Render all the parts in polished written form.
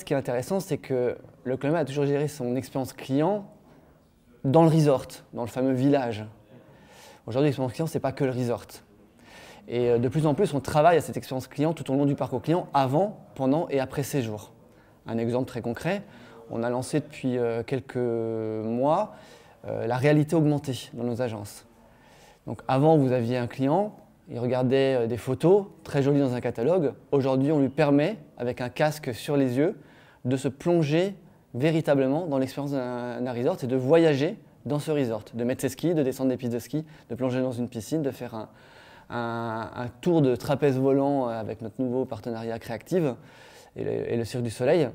qui est intéressant, c'est que le Club Med a toujours géré son expérience client dans le resort, dans le fameux village. Aujourd'hui, l'expérience client, ce n'est pas que le resort. Et de plus en plus, on travaille à cette expérience client tout au long du parcours client, avant, pendant et après séjour. Un exemple très concret, on a lancé depuis quelques mois la réalité augmentée dans nos agences. Donc avant, vous aviez un client, il regardait des photos très jolies dans un catalogue. Aujourd'hui, on lui permet, avec un casque sur les yeux, de se plonger véritablement dans l'expérience d'un resort et de voyager dans ce resort, de mettre ses skis, de descendre des pistes de ski, de plonger dans une piscine, de faire un tour de trapèze volant avec notre nouveau partenariat Créactive et le Cirque du Soleil.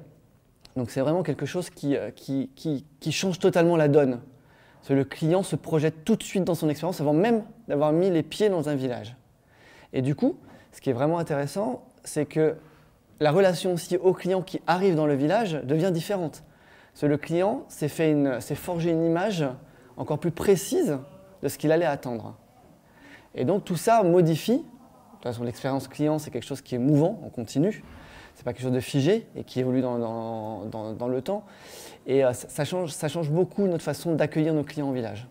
Donc c'est vraiment quelque chose qui change totalement la donne. Parce que le client se projette tout de suite dans son expérience avant même d'avoir mis les pieds dans un village. Et du coup, ce qui est vraiment intéressant, c'est que la relation aussi au client qui arrive dans le village devient différente. Parce que le client s'est forgé une image encore plus précise de ce qu'il allait attendre. Et donc tout ça modifie. De toute façon, l'expérience client, c'est quelque chose qui est mouvant, on continue. C'est pas quelque chose de figé et qui évolue dans le temps. Et ça change beaucoup notre façon d'accueillir nos clients au village.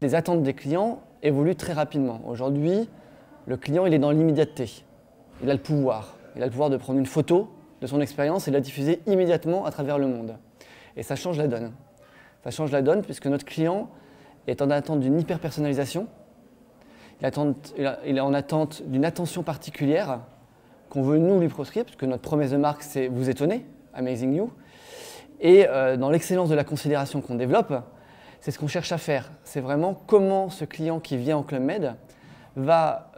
Les attentes des clients évoluent très rapidement. Aujourd'hui, le client il est dans l'immédiateté. Il a le pouvoir. Il a le pouvoir de prendre une photo de son expérience et de la diffuser immédiatement à travers le monde. Et ça change la donne. Ça change la donne puisque notre client est en attente d'une hyper-personnalisation. Il est en attente d'une attention particulière qu'on veut nous lui proscrire, puisque notre promesse de marque c'est vous étonner, Amazing You. Et dans l'excellence de la considération qu'on développe, c'est ce qu'on cherche à faire. C'est vraiment comment ce client qui vient au Club Med va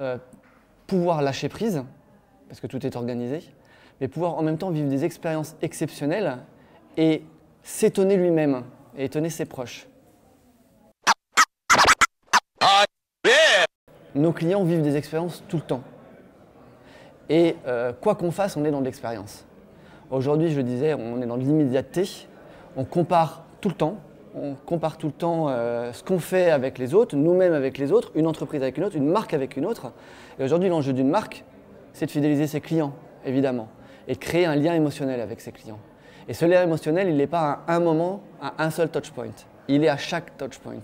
pouvoir lâcher prise, parce que tout est organisé, mais pouvoir en même temps vivre des expériences exceptionnelles et s'étonner lui-même et étonner ses proches. Nos clients vivent des expériences tout le temps. Et quoi qu'on fasse, on est dans de l'expérience. Aujourd'hui, je le disais, on est dans de l'immédiateté. On compare tout le temps. On compare tout le temps ce qu'on fait avec les autres, nous-mêmes avec les autres, une entreprise avec une autre, une marque avec une autre. Et aujourd'hui, l'enjeu d'une marque, c'est de fidéliser ses clients, évidemment, et de créer un lien émotionnel avec ses clients. Et ce lien émotionnel, il n'est pas à un moment, à un seul touchpoint. Il est à chaque touchpoint.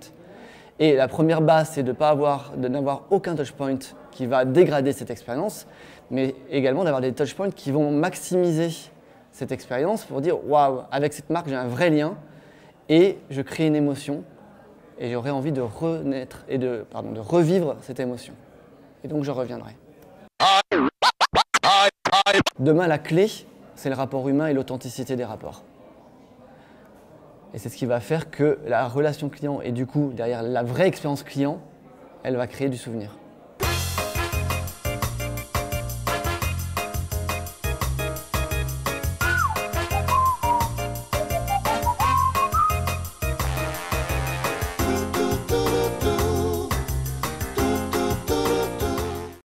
Et la première base, c'est de n'avoir aucun touchpoint qui va dégrader cette expérience, mais également d'avoir des touchpoints qui vont maximiser cette expérience pour dire « Waouh, avec cette marque, j'ai un vrai lien et je crée une émotion et j'aurais envie de renaître et de revivre cette émotion. Et donc, je reviendrai. » Demain, la clé, c'est le rapport humain et l'authenticité des rapports. Et c'est ce qui va faire que la relation client et du coup, derrière la vraie expérience client, elle va créer du souvenir.